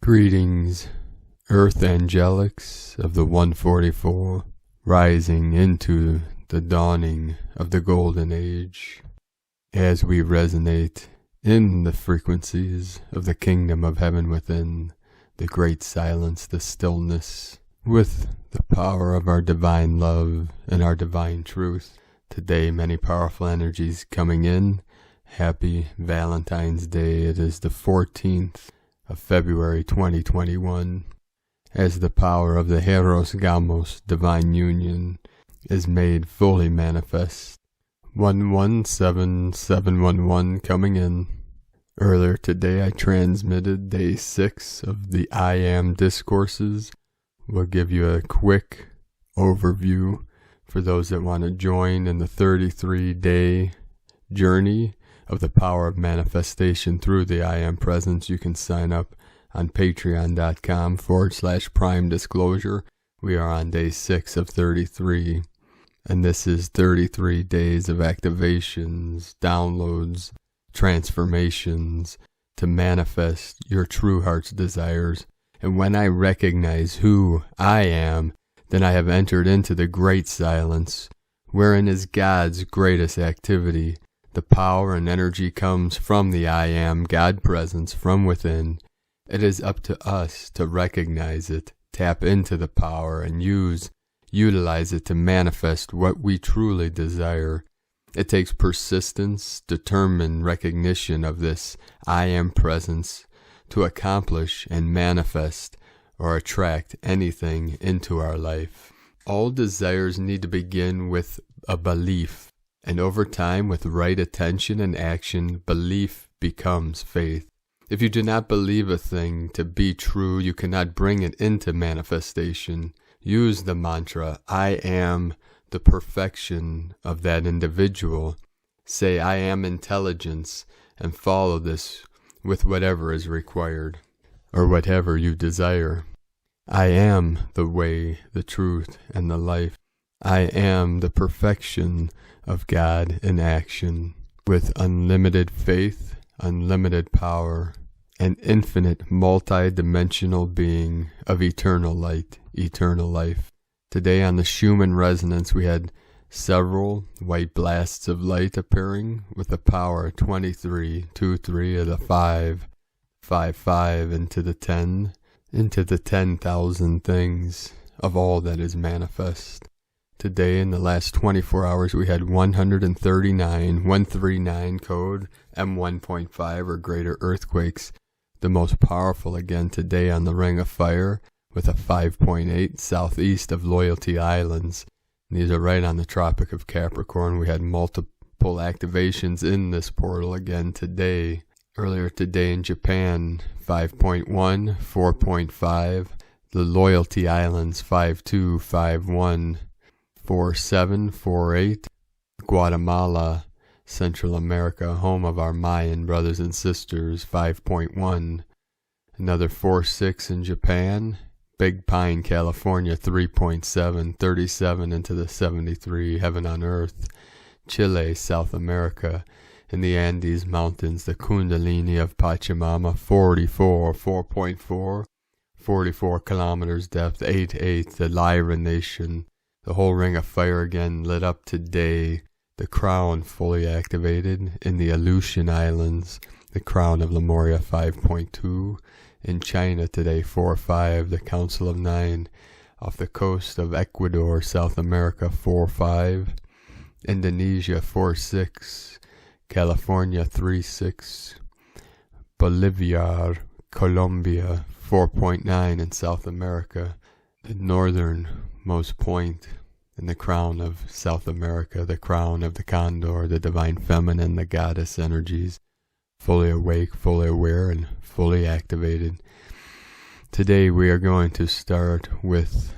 Greetings, Earth Angelics of the 144, rising into the dawning of the Golden Age, as we resonate in the frequencies of the kingdom of heaven within, the great silence, the stillness, with the power of our divine love and our divine truth. Today, many powerful energies coming in. Happy Valentine's Day. It is the 14th of February 2021, as the power of the Eros Gamos divine union is made fully manifest. 117711 coming in. Earlier today I transmitted day 6 of the I Am discourses. We'll give you a quick overview for those that want to join in the 33-day journey of the power of manifestation through the I Am presence. You can sign up on patreon.com/prime disclosure. We are on day 6 of 33, and this is 33 days of activations, downloads, transformations to manifest your true heart's desires. And when I recognize who I am, then I have entered into the great silence, wherein is God's greatest activity. The power and energy comes from the I Am God presence from within. It is up to us to recognize it, tap into the power, and utilize it to manifest what we truly desire. It takes persistence, determined recognition of this I Am presence to accomplish and manifest or attract anything into our life. All desires need to begin with a belief. And over time, with right attention and action, belief becomes faith. If you do not believe a thing to be true, you cannot bring it into manifestation. Use the mantra, I am the perfection of that individual. Say, I am intelligence, and follow this with whatever is required, or whatever you desire. I am the way, the truth, and the life. I am the perfection of God in action, with unlimited faith, unlimited power, and infinite multi-dimensional being of eternal light, eternal life. Today on the Schumann resonance we had several white blasts of light appearing with the power 23, 23 of the 5, 5, 5 into the 10, into the 10,000 things of all that is manifest. Today, in the last 24 hours, we had 139 code, M1.5 or greater earthquakes. The most powerful again today on the Ring of Fire with a 5.8 southeast of Loyalty Islands. And these are right on the Tropic of Capricorn. We had multiple activations in this portal again today. Earlier today in Japan, 5.1, 4.5. The Loyalty Islands, 5.2, 5.1. 4748, Guatemala, Central America, home of our Mayan brothers and sisters, 5.1. Another 4.6 in Japan, Big Pine, California, 3.7, 37 into the 73, heaven on earth. Chile, South America, in the Andes Mountains, the Kundalini of Pachamama, 44, 4.4, 44 kilometers depth, 8.8, the Lyra Nation. The whole Ring of Fire again lit up today. The Crown fully activated in the Aleutian Islands. The Crown of Lemuria 5.2. In China today 4.5. The Council of 9. Off the coast of Ecuador, South America 4.5. Indonesia 4.6. California 3.6. Bolivia, Colombia 4.9 in South America. The northernmost point in the crown of South America, the crown of the condor, the divine feminine, the goddess energies, fully awake, fully aware, and fully activated. Today we are going to start with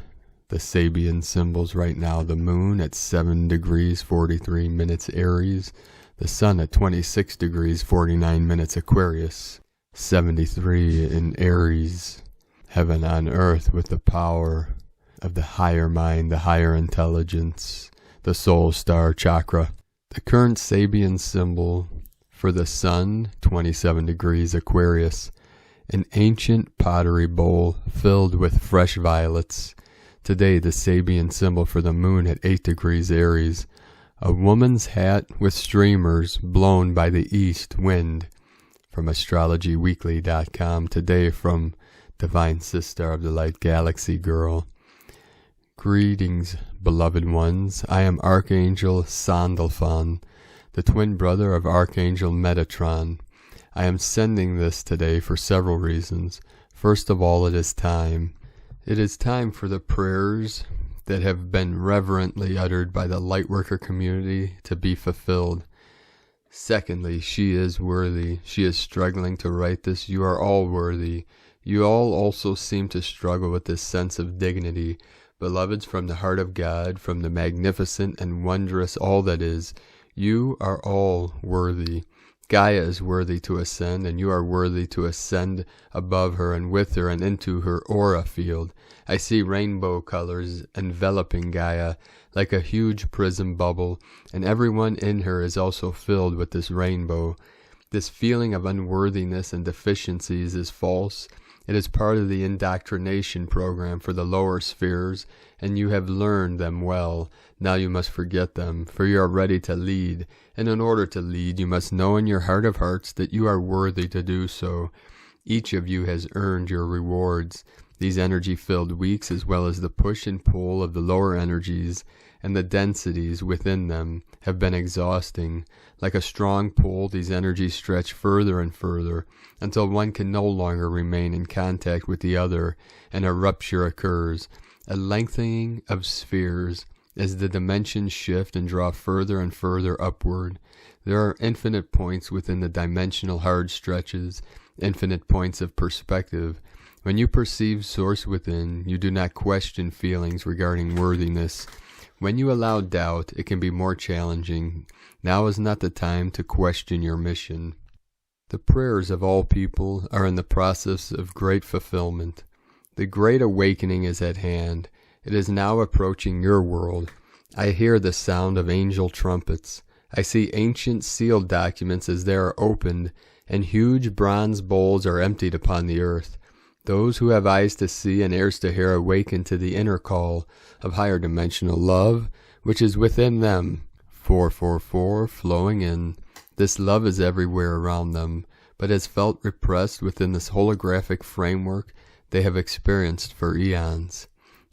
the Sabian symbols right now. The moon at 7 degrees 43 minutes Aries, the sun at 26 degrees 49 minutes Aquarius, 73 in Aries. Heaven on earth with the power of the higher mind, the higher intelligence, the soul star chakra. The current Sabian symbol for the sun, 27 degrees Aquarius, an ancient pottery bowl filled with fresh violets. Today, the Sabian symbol for the moon at 8 degrees Aries. A woman's hat with streamers blown by the east wind. From astrologyweekly.com. Today from Divine Sister of the Light Galaxy Girl. Greetings, beloved ones. I am Archangel Sandalfon, the twin brother of Archangel Metatron. I am sending this today for several reasons. First of all, it is time. It is time for the prayers that have been reverently uttered by the Lightworker community to be fulfilled. Secondly, she is worthy. She is struggling to write this. You are all worthy. You all also seem to struggle with this sense of dignity. Beloveds, from the heart of God, from the magnificent and wondrous all that is, you are all worthy. Gaia is worthy to ascend, and you are worthy to ascend above her and with her and into her aura field. I see rainbow colors enveloping Gaia like a huge prism bubble, and everyone in her is also filled with this rainbow. This feeling of unworthiness and deficiencies is false. It is part of the indoctrination program for the lower spheres, and you have learned them well. Now you must forget them, for you are ready to lead. And in order to lead, you must know in your heart of hearts that you are worthy to do so. Each of you has earned your rewards. These energy-filled weeks, as well as the push and pull of the lower energies and the densities within them, have been exhausting. Like a strong pull, these energies stretch further and further, until one can no longer remain in contact with the other, and a rupture occurs, a lengthening of spheres, as the dimensions shift and draw further and further upward. There are infinite points within the dimensional hard stretches, infinite points of perspective. When you perceive Source within, you do not question feelings regarding worthiness. When you allow doubt, it can be more challenging. Now is not the time to question your mission. The prayers of all people are in the process of great fulfillment. The great awakening is at hand. It is now approaching your world. I hear the sound of angel trumpets. I see ancient sealed documents as they are opened, and huge bronze bowls are emptied upon the earth. Those who have eyes to see and ears to hear awaken to the inner call of higher dimensional love, which is within them. 444 flowing in. This love is everywhere around them, but has felt repressed within this holographic framework they have experienced for eons.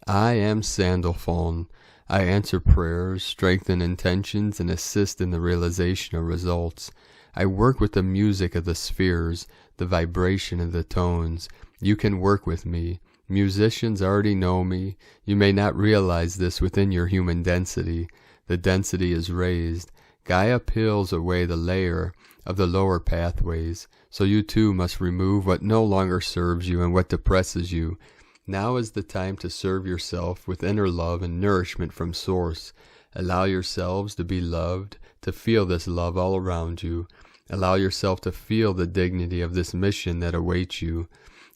I am Sandalphon. I answer prayers, strengthen intentions, and assist in the realization of results. I work with the music of the spheres, the vibration of the tones. You can work with me. Musicians already know me. You may not realize this within your human density. The density is raised. Gaia peels away the layer of the lower pathways, so you too must remove what no longer serves you and what depresses you. Now is the time to serve yourself with inner love and nourishment from Source. Allow yourselves to be loved, to feel this love all around you. Allow yourself to feel the dignity of this mission that awaits you.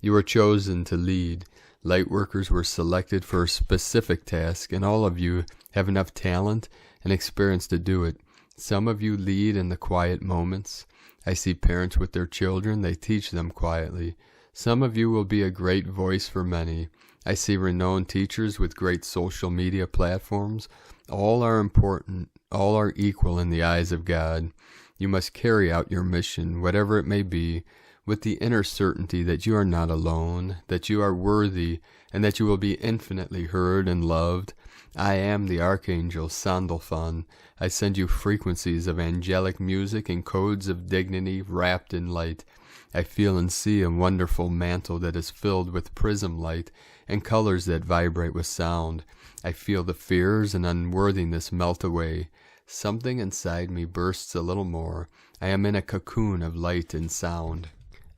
You were chosen to lead. Lightworkers were selected for a specific task, and all of you have enough talent and experience to do it. Some of you lead in the quiet moments. I see parents with their children, they teach them quietly. Some of you will be a great voice for many. I see renowned teachers with great social media platforms. All are important. All are equal in the eyes of God. You must carry out your mission, whatever it may be, with the inner certainty that you are not alone, that you are worthy, and that you will be infinitely heard and loved. I am the Archangel Sandalphon. I send you frequencies of angelic music and codes of dignity wrapped in light. I feel and see a wonderful mantle that is filled with prism light and colors that vibrate with sound. I feel the fears and unworthiness melt away. Something inside me bursts a little more. I am in a cocoon of light and sound.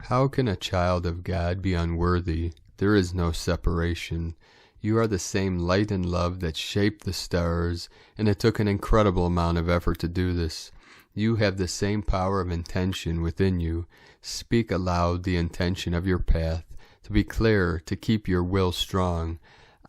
How can a child of God be unworthy? There is no separation. You are the same light and love that shaped the stars, and it took an incredible amount of effort to do this. You have the same power of intention within you. Speak aloud the intention of your path, to be clear, to keep your will strong.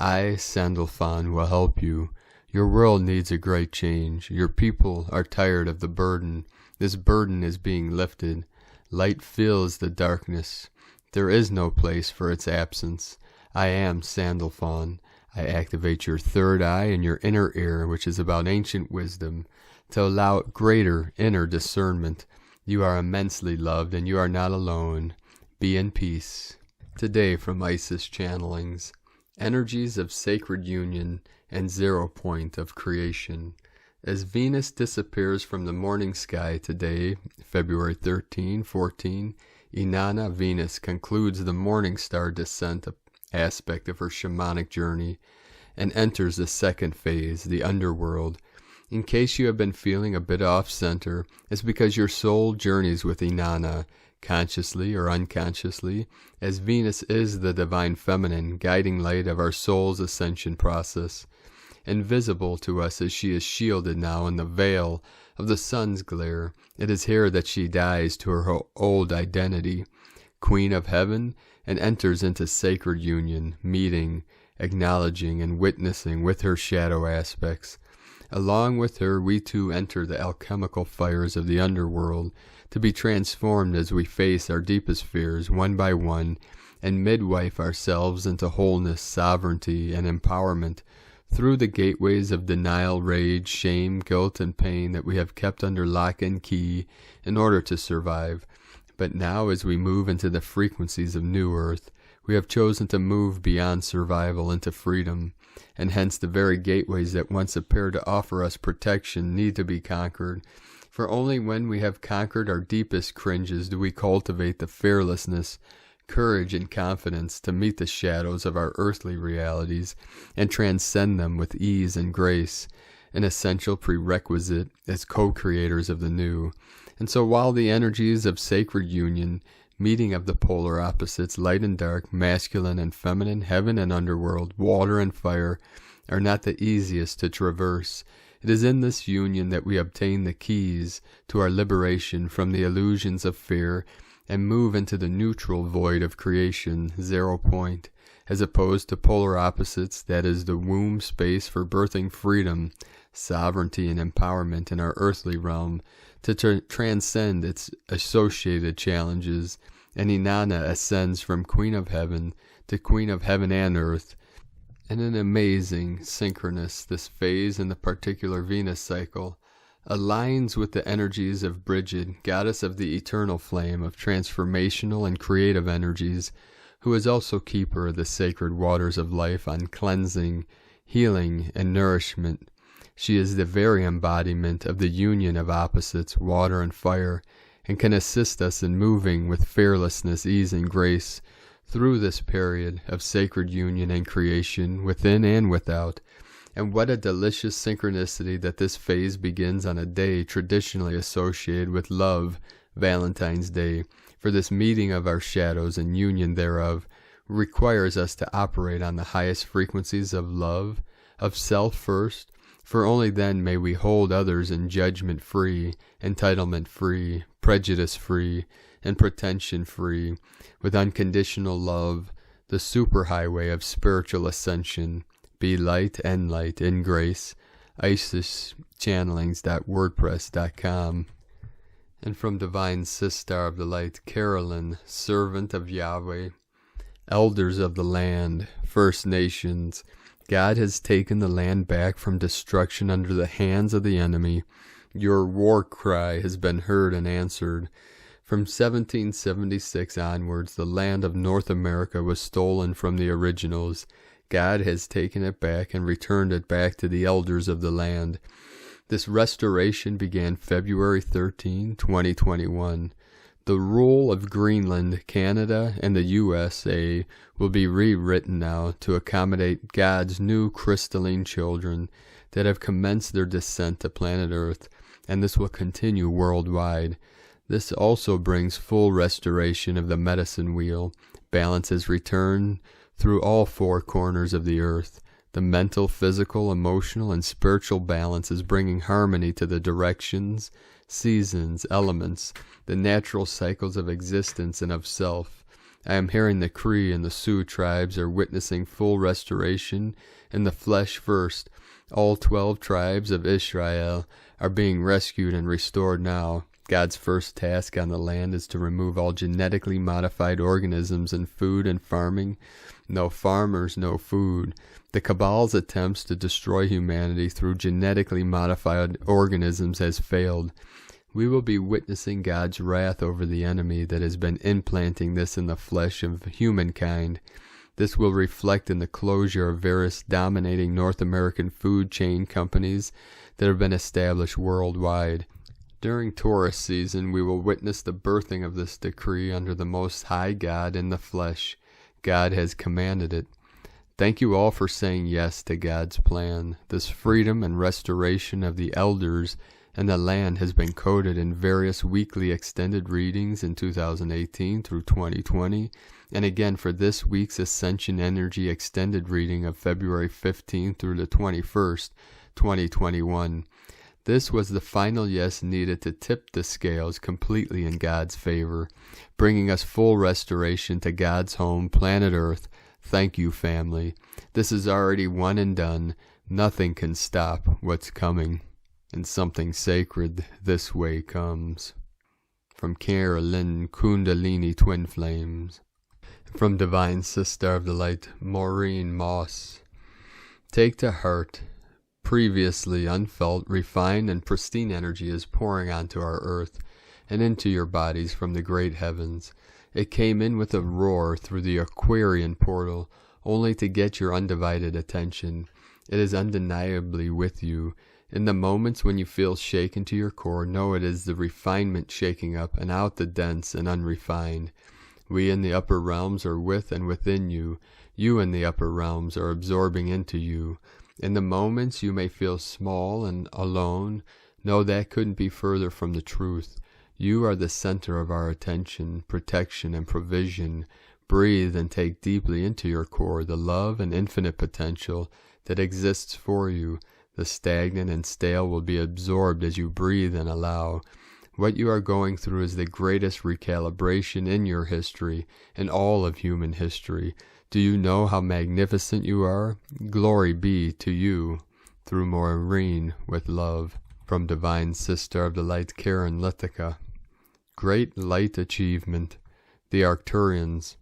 I, Sandalphon, will help you. Your world needs a great change. Your people are tired of the burden. This burden is being lifted. Light fills the darkness. There is no place for its absence. I am Sandalfon. I activate your third eye and your inner ear, which is about ancient wisdom, to allow greater inner discernment. You are immensely loved, and you are not alone. Be in peace. Today from Isis Channelings, energies of sacred union and 0 point of creation. As Venus disappears from the morning sky today, February 13, 14, Inanna Venus concludes the morning star descent aspect of her shamanic journey and enters the second phase, the underworld. In case you have been feeling a bit off-center, it's because your soul journeys with Inanna, consciously or unconsciously, as Venus is the divine feminine, guiding light of our soul's ascension process. Invisible to us as she is shielded now in the veil of the sun's glare, it is here that she dies to her old identity, Queen of Heaven, and enters into sacred union, meeting, acknowledging, and witnessing with her shadow aspects. Along with her, we too enter the alchemical fires of the underworld, to be transformed as we face our deepest fears one by one, and midwife ourselves into wholeness, sovereignty, and empowerment, through the gateways of denial, rage, shame, guilt, and pain that we have kept under lock and key in order to survive. But now, as we move into the frequencies of New Earth, we have chosen to move beyond survival into freedom, and hence the very gateways that once appeared to offer us protection need to be conquered. For only when we have conquered our deepest cringes do we cultivate the fearlessness, courage, and confidence to meet the shadows of our earthly realities and transcend them with ease and grace, an essential prerequisite as co-creators of the new. And so while the energies of sacred union, meeting of the polar opposites, light and dark, masculine and feminine, heaven and underworld, water and fire, are not the easiest to traverse, it is in this union that we obtain the keys to our liberation from the illusions of fear and move into the neutral void of creation, 0 point, as opposed to polar opposites, that is the womb space for birthing freedom, sovereignty, and empowerment in our earthly realm, to transcend its associated challenges, and Inanna ascends from Queen of Heaven to Queen of Heaven and Earth. In an amazing synchronous, this phase in the particular Venus cycle aligns with the energies of Bridget, goddess of the eternal flame of transformational and creative energies, who is also keeper of the sacred waters of life on cleansing, healing, and nourishment. She is the very embodiment of the union of opposites, water and fire, and can assist us in moving with fearlessness, ease, and grace through this period of sacred union and creation within and without. And what a delicious synchronicity that this phase begins on a day traditionally associated with love, Valentine's Day, for this meeting of our shadows and union thereof requires us to operate on the highest frequencies of love, of self first, for only then may we hold others in judgment-free, entitlement-free, prejudice-free, and pretension-free, with unconditional love, the superhighway of spiritual ascension. Be light and light in grace. IsisChannelings.wordpress.com. And from Divine Sistar of the Light, Carolyn, servant of Yahweh, elders of the land, First Nations, God has taken the land back from destruction under the hands of the enemy. Your war cry has been heard and answered. From 1776 onwards, the land of North America was stolen from the originals. God has taken it back and returned it back to the elders of the land. This restoration began February 13, 2021. The rule of Greenland, Canada, and the USA will be rewritten now to accommodate God's new crystalline children that have commenced their descent to planet Earth, and this will continue worldwide. This also brings full restoration of the medicine wheel. Balance is returned through all four corners of the earth. The mental, physical, emotional, and spiritual balance is bringing harmony to the directions, seasons, elements, the natural cycles of existence and of self. I am hearing the Cree and the Sioux tribes are witnessing full restoration in the flesh first. All 12 tribes of Israel are being rescued and restored now. God's first task on the land is to remove all genetically modified organisms in food and farming. No farmers, no food. The Cabal's attempts to destroy humanity through genetically modified organisms has failed. We will be witnessing God's wrath over the enemy that has been implanting this in the flesh of humankind. This will reflect in the closure of various dominating North American food chain companies that have been established worldwide. During Taurus season, we will witness the birthing of this decree under the Most High God in the flesh. God has commanded it. Thank you all for saying yes to God's plan. This freedom and restoration of the elders and the land has been coded in various weekly extended readings in 2018 through 2020, and again for this week's Ascension Energy extended reading of February 15th through the 21st, 2021. This was the final yes needed to tip the scales completely in God's favor, bringing us full restoration to God's home, planet Earth. Thank you, family. This is already one and done. Nothing can stop what's coming. And something sacred this way comes. From Carolyn Kundalini Twin Flames. From Divine Sister of the Light, Maureen Moss. Take to heart. Previously unfelt, refined, and pristine energy is pouring onto our earth and into your bodies from the great heavens. It came in with a roar through the Aquarian portal, only to get your undivided attention. It is undeniably with you. In the moments when you feel shaken to your core, know it is the refinement shaking up and out the dense and unrefined. We in the upper realms are with and within you. You in the upper realms are absorbing into you. In the moments you may feel small and alone, know that couldn't be further from the truth. You are the center of our attention, protection, and provision. Breathe and take deeply into your core the love and infinite potential that exists for you. The stagnant and stale will be absorbed as you breathe and allow. What you are going through is the greatest recalibration in your history, in all of human history. Do you know how magnificent you are? Glory be to you, through Maureen with love. From Divine Sister of the Light, Karen Lithica. Great light achievement. The Arcturians.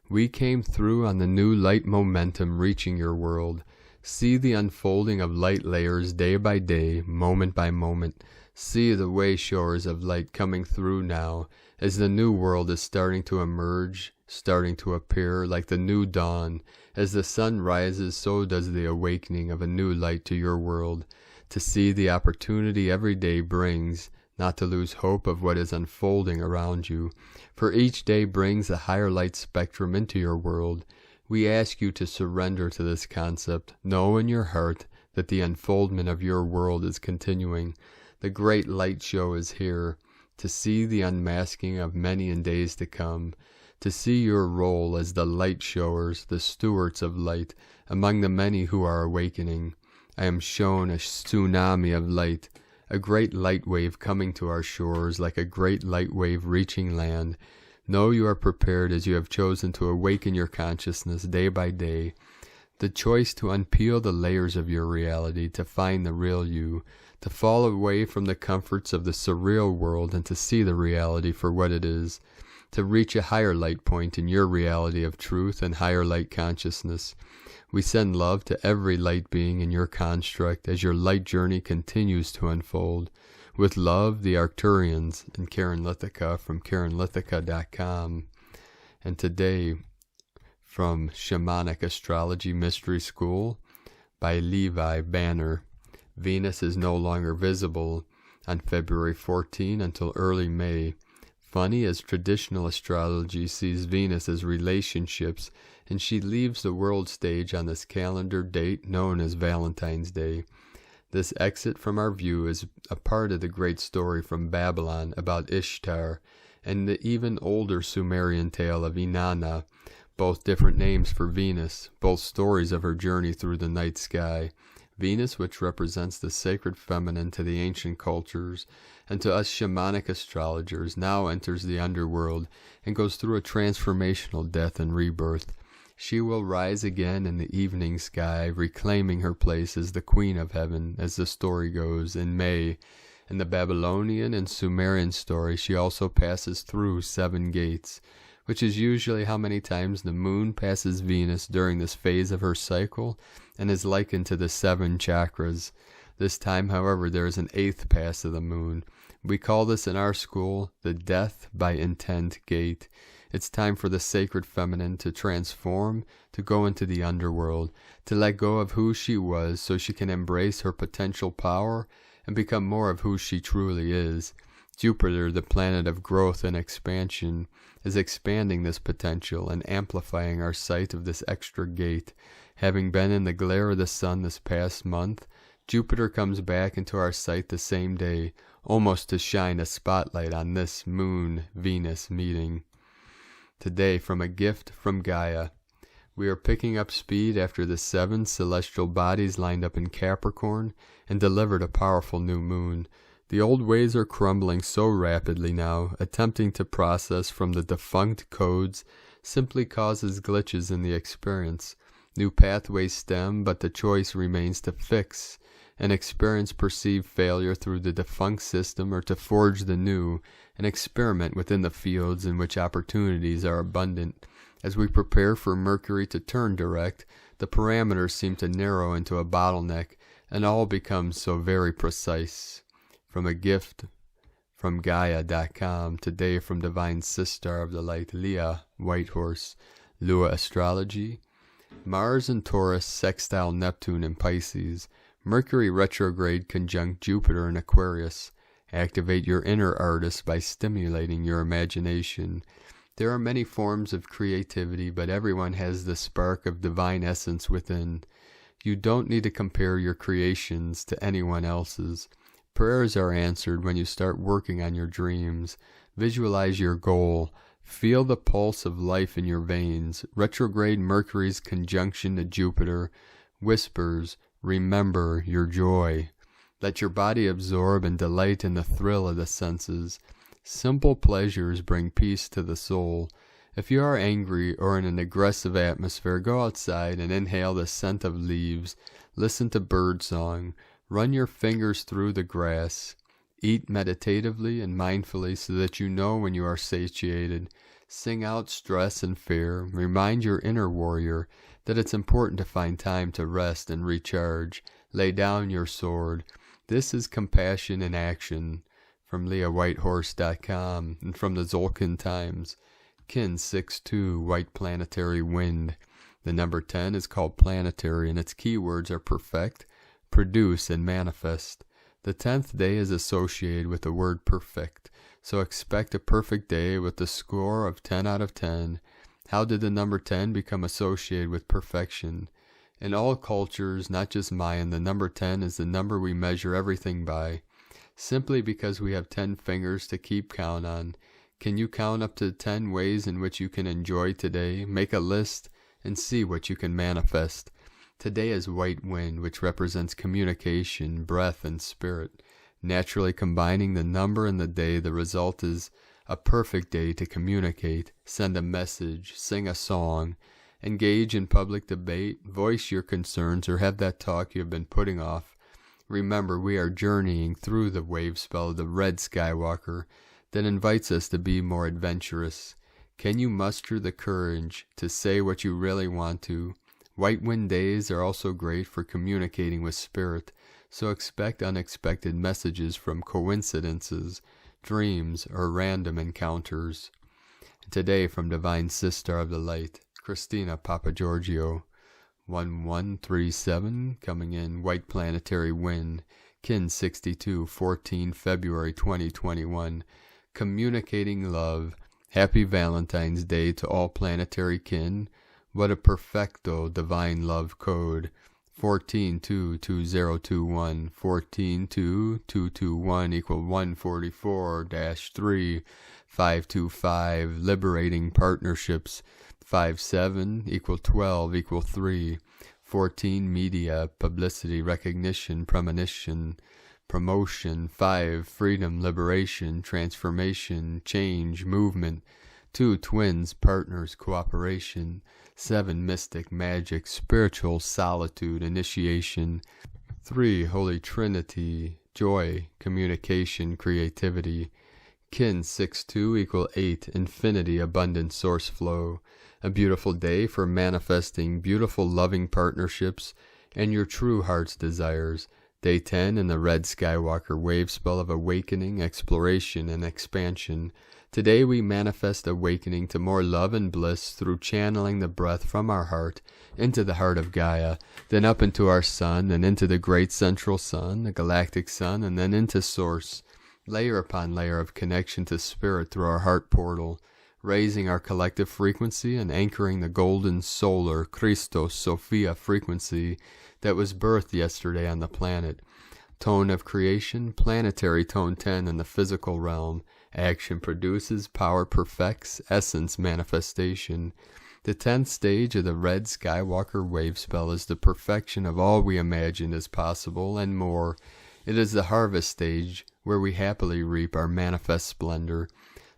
We came through on the new light momentum reaching your world. See the unfolding of light layers day by day, moment by moment. See the way shores of light coming through now, as the new world is starting to emerge, starting to appear like the new dawn. As the sun rises, so does the awakening of a new light to your world. To see the opportunity every day brings, not to lose hope of what is unfolding around you. For each day brings a higher light spectrum into your world. We ask you to surrender to this concept. Know in your heart that the unfoldment of your world is continuing. The great light show is here. To see the unmasking of many in days to come. To see your role as the light showers, the stewards of light, among the many who are awakening. I am shown a tsunami of light, a great light wave coming to our shores like a great light wave reaching land. Know you are prepared as you have chosen to awaken your consciousness day by day. The choice to unpeel the layers of your reality, to find the real you, to fall away from the comforts of the surreal world and to see the reality for what it is, to reach a higher light point in your reality of truth and higher light consciousness. We send love to every light being in your construct as your light journey continues to unfold. With love, the Arcturians, and Karen Lithica from KarenLithica.com. And today, from Shamanic Astrology Mystery School by Levi Banner. Venus is no longer visible on February 14 until early May. Funny as traditional astrology sees Venus as relationships, and she leaves the world stage on this calendar date known as Valentine's Day. This exit from our view is a part of the great story from Babylon about Ishtar, and the even older Sumerian tale of Inanna, both different names for Venus, both stories of her journey through the night sky. Venus, which represents the sacred feminine to the ancient cultures, and to us shamanic astrologers, now enters the underworld and goes through a transformational death and rebirth. She will rise again in the evening sky, reclaiming her place as the Queen of Heaven, as the story goes, in May, In the Babylonian and Sumerian story, she also passes through 7 gates, which is usually how many times the moon passes Venus during this phase of her cycle, and is likened to the 7 chakras. This time, however, there is an 8th pass of the moon. We call this in our school the death by intent gate. It's time for the sacred feminine to transform, to go into the underworld, to let go of who she was so she can embrace her potential power and become more of who she truly is. Jupiter, the planet of growth and expansion, is expanding this potential and amplifying our sight of this extra gate. Having been in the glare of the sun this past month, Jupiter comes back into our sight the same day, almost to shine a spotlight on this Moon-Venus meeting. Today, from a gift from Gaia, we are picking up speed after the 7 celestial bodies lined up in Capricorn and delivered a powerful new moon. The old ways are crumbling so rapidly now, attempting to process from the defunct codes simply causes glitches in the experience. New pathways stem, but the choice remains to fix and experience perceived failure through the defunct system, or to forge the new and experiment within the fields in which opportunities are abundant. As we prepare for Mercury to turn direct, the parameters seem to narrow into a bottleneck, and all becomes so very precise. From a gift from Gaia.com, today from Divine Sister of the Light, Leah Whitehorse, Lua Astrology. Mars in Taurus sextile Neptune in Pisces. Mercury retrograde conjunct Jupiter in Aquarius. Activate your inner artist by stimulating your imagination. There are many forms of creativity, but everyone has the spark of divine essence within. You don't need to compare your creations to anyone else's. Prayers are answered when you start working on your dreams. Visualize your goal. Feel the pulse of life in your veins. Retrograde Mercury's conjunction to Jupiter whispers, remember your joy. Let your body absorb and delight in the thrill of the senses. Simple pleasures bring peace to the soul. If you are angry or in an aggressive atmosphere, go outside and inhale the scent of leaves. Listen to birdsong. Run your fingers through the grass. Eat meditatively and mindfully so that you know when you are satiated. Sing out stress and fear. Remind your inner warrior that it's important to find time to rest and recharge. Lay down your sword. This is compassion in action. From LeahWhitehorse.com and from the Zolkin Times. Kin 6-2, White Planetary Wind. The number 10 is called Planetary, and its keywords are perfect, produce, and manifest. The 10th day is associated with the word perfect, so expect a perfect day with the score of 10 out of 10. How did the number 10 become associated with perfection? In all cultures, not just Mayan, the number 10 is the number we measure everything by, simply because we have 10 fingers to keep count on. Can you count up to 10 ways in which you can enjoy today? Make a list and see what you can manifest. Today is white wind, which represents communication, breath, and spirit. Naturally combining the number and the day, the result is a perfect day to communicate, send a message, sing a song, engage in public debate, voice your concerns, or have that talk you have been putting off. Remember, we are journeying through the wave spell of the Red Skywalker that invites us to be more adventurous. Can you muster the courage to say what you really want to? White wind days are also great for communicating with spirit, so expect unexpected messages from coincidences, dreams, or random encounters. Today from Divine Sister of the Light, Christina Papagiorgio, 1137, coming in White Planetary Wind, Kin 62, 14 February 2021, communicating love. Happy Valentine's Day to all planetary kin. What a perfecto divine love code. 14-2-2021, 14-2-221 equal 144-3, 525, liberating partnerships, 57 equal 12 equal 3, 14 media, publicity, recognition, premonition, promotion, 5 freedom, liberation, transformation, change, movement, 2 twins, partners, cooperation, 7 mystic, magic, spiritual, solitude, initiation, 3 Holy Trinity, joy, communication, creativity. Kin 6-2 equal 8, infinity, abundant source flow. A beautiful day for manifesting beautiful loving partnerships and your true heart's desires. Day 10 in the Red Skywalker wave spell of awakening, exploration, and expansion. Today we manifest awakening to more love and bliss through channeling the breath from our heart into the heart of Gaia, then up into our sun, and into the great central sun, the galactic sun, and then into source. Layer upon layer of connection to spirit through our heart portal, raising our collective frequency and anchoring the golden solar Christos Sophia frequency that was birthed yesterday on the planet. Tone of creation, planetary tone 10 in the physical realm. Action produces, power perfects, essence manifestation. The 10th stage of the Red Skywalker wave spell is the perfection of all we imagined is possible and more. It is the harvest stage where we happily reap our manifest splendor.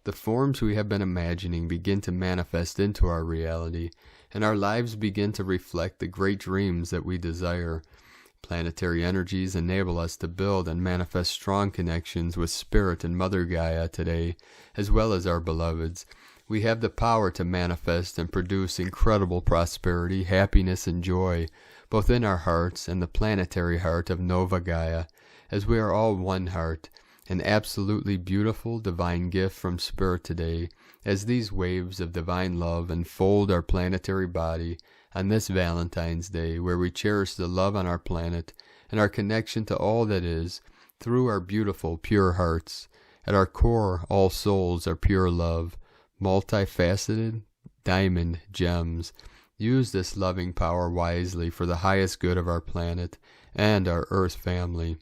The forms we have been imagining begin to manifest into our reality, and our lives begin to reflect the great dreams that we desire. Planetary energies enable us to build and manifest strong connections with Spirit and Mother Gaia today, as well as our beloveds. We have the power to manifest and produce incredible prosperity, happiness, and joy, both in our hearts and the planetary heart of Nova Gaia, as we are all one heart, an absolutely beautiful divine gift from Spirit today, as these waves of divine love enfold our planetary body on this Valentine's Day, where we cherish the love on our planet and our connection to all that is through our beautiful, pure hearts. At our core, all souls are pure love, multifaceted diamond gems. Use this loving power wisely for the highest good of our planet and our Earth family.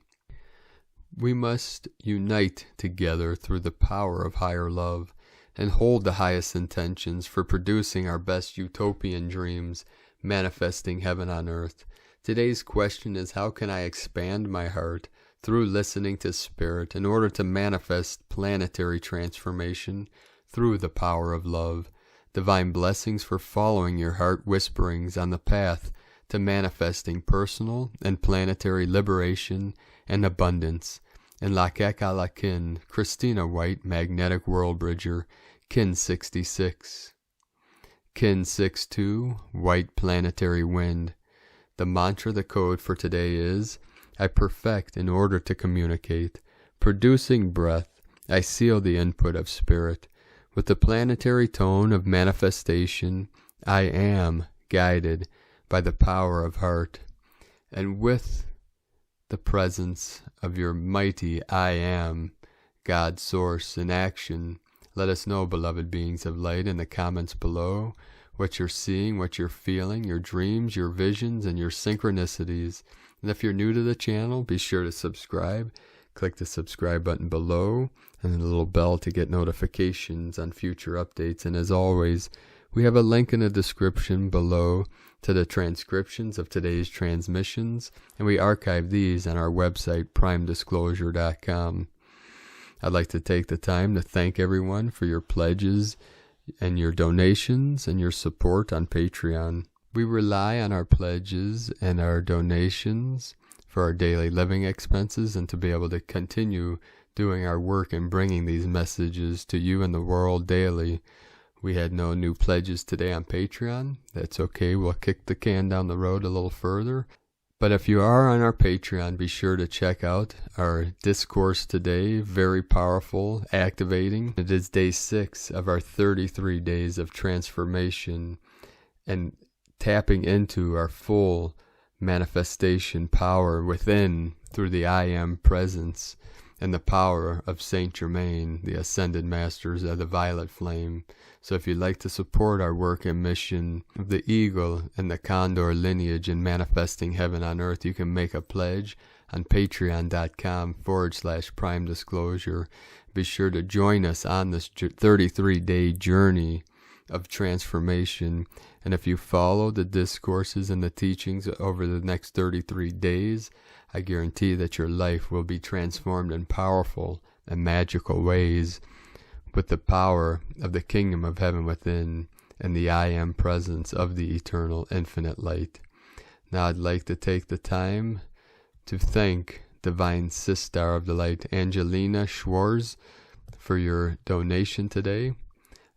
We must unite together through the power of higher love and hold the highest intentions for producing our best utopian dreams, manifesting heaven on earth. Today's question is, how can I expand my heart through listening to Spirit in order to manifest planetary transformation through the power of love? Divine blessings for following your heart whisperings on the path to manifesting personal and planetary liberation and abundance. And Lakek Alakin, Christina White, Magnetic World Bridger, Kin 66. Kin 6-2, White Planetary Wind. The mantra, the code for today is, I perfect in order to communicate. Producing breath, I seal the input of Spirit. With the planetary tone of manifestation, I am guided by the power of heart. And with the presence of your mighty I Am, God Source in action, let us know, beloved beings of light, in the comments below what you're seeing, what you're feeling, your dreams, your visions, and your synchronicities. And if you're new to the channel, be sure to subscribe. Click the subscribe button below and the little bell to get notifications on future updates. And as always, we have a link in the description below to the transcriptions of today's transmissions, and we archive these on our website, primedisclosure.com. I'd like to take the time to thank everyone for your pledges and your donations and your support on Patreon. We rely on our pledges and our donations for our daily living expenses and to be able to continue doing our work and bringing these messages to you and the world daily. We had no new pledges today on Patreon. That's okay. We'll kick the can down the road a little further. But if you are on our Patreon, be sure to check out our discourse today. Very powerful, activating. It is day 6 of our 33 days of transformation and tapping into our full manifestation power within through the I Am presence and the power of Saint Germain, the Ascended Masters of the Violet Flame. So if you'd like to support our work and mission of the Eagle and the Condor lineage in manifesting heaven on earth, you can make a pledge on patreon.com/Prime Disclosure. Be sure to join us on this 33-day journey of transformation. And if you follow the discourses and the teachings over the next 33 days, I guarantee that your life will be transformed in powerful and magical ways with the power of the kingdom of heaven within and the I Am presence of the eternal infinite light. Now I'd like to take the time to thank Divine Sister of the Light, Angelina Schwarz, for your donation today.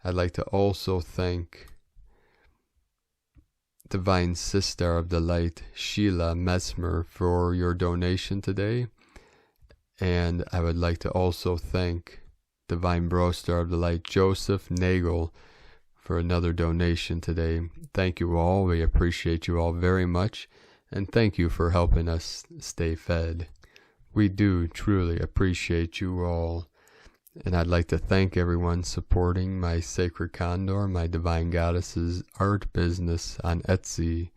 I'd like to also thank Divine Sister of the Light, Sheila Mesmer, for your donation today. And I would like to also thank Divine Brostar of the Light, Joseph Nagel, for another donation today. Thank you all. We appreciate you all very much. And thank you for helping us stay fed. We do truly appreciate you all. And I'd like to thank everyone supporting my Sacred Condor, my Divine Goddess's art business on Etsy.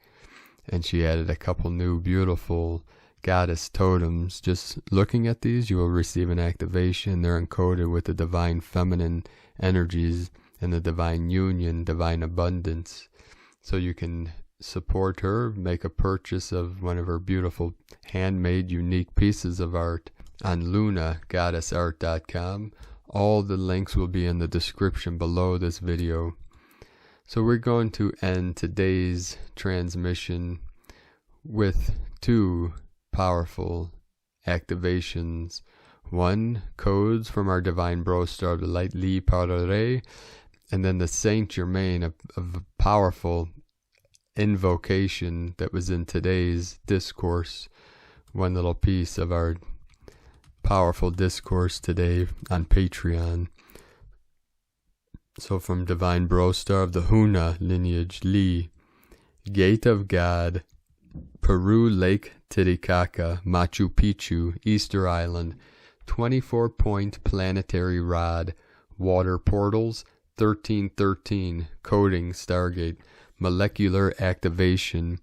And she added a couple new beautiful goddess totems. Just looking at these, you will receive an activation. They're encoded with the divine feminine energies and the divine union, divine abundance. So you can support her, make a purchase of one of her beautiful handmade unique pieces of art on lunagoddessart.com. All the links will be in the description below this video. So we're going to end today's transmission with two powerful activations. One, codes from our Divine Brostar of the Light, Li Parare, and then the Saint Germain, a powerful invocation that was in today's discourse. One little piece of our powerful discourse today on Patreon. So from Divine Brostar of the Huna lineage, Li, Gate of God, Peru Lake Titicaca, Machu Picchu, Easter Island, 24-point planetary rod, water portals, 1313, coding Stargate, molecular activation,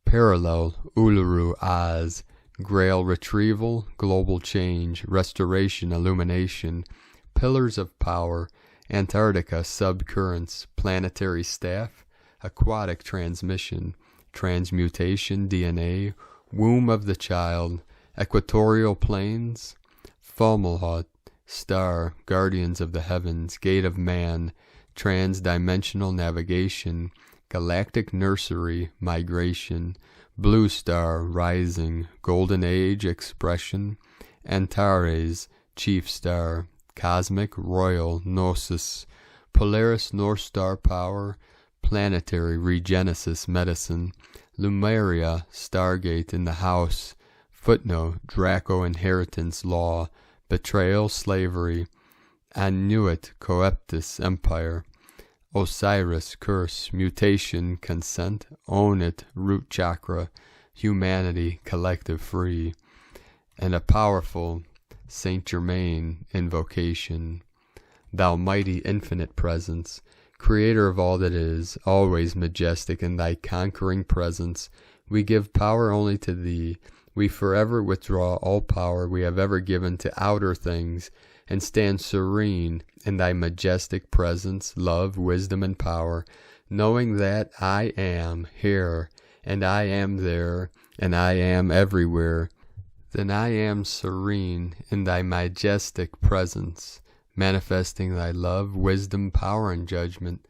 parallel Uluru Oz, Grail retrieval, global change, restoration, illumination, pillars of power, Antarctica subcurrents, planetary staff, aquatic transmission, transmutation, DNA, womb of the child, equatorial plains, Fomalhaut, star, guardians of the heavens, gate of man, trans-dimensional navigation, galactic nursery, migration, blue star, rising, golden age, expression, Antares, chief star, cosmic, royal, gnosis, Polaris, North Star power, planetary, regenesis, medicine, Lumeria, stargate in the house, footnote, Draco inheritance law, betrayal, slavery, Anuit, coeptus, empire, Osiris, curse, mutation, consent, own it, root chakra, humanity, collective free, and a powerful Saint Germain invocation. Thou mighty infinite presence, creator of all that is, always majestic in thy conquering presence, we give power only to thee. We forever withdraw all power we have ever given to outer things, and stand serene in thy majestic presence, love, wisdom, and power, knowing that I am here, and I am there, and I am everywhere. Then I am serene in thy majestic presence, manifesting thy love, wisdom, power, and judgment,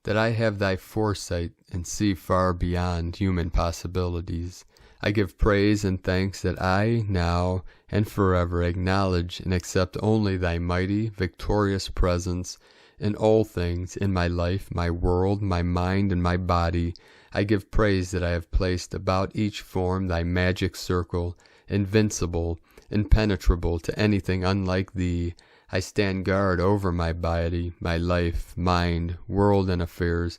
that I have thy foresight and see far beyond human possibilities. I give praise and thanks that I now and forever acknowledge and accept only thy mighty, victorious presence in all things, in my life, my world, my mind, and my body. I give praise that I have placed about each form thy magic circle, invincible, impenetrable to anything unlike thee. I stand guard over my body, my life, mind, world, and affairs,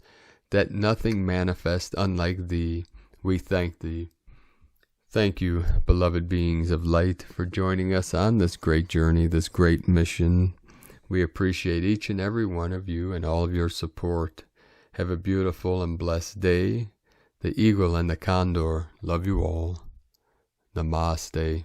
that nothing manifest unlike thee. We thank thee. Thank you, beloved beings of light, for joining us on this great journey, this great mission. We appreciate each and every one of you and all of your support. Have a beautiful and blessed day. The eagle and the condor love you all. Namaste.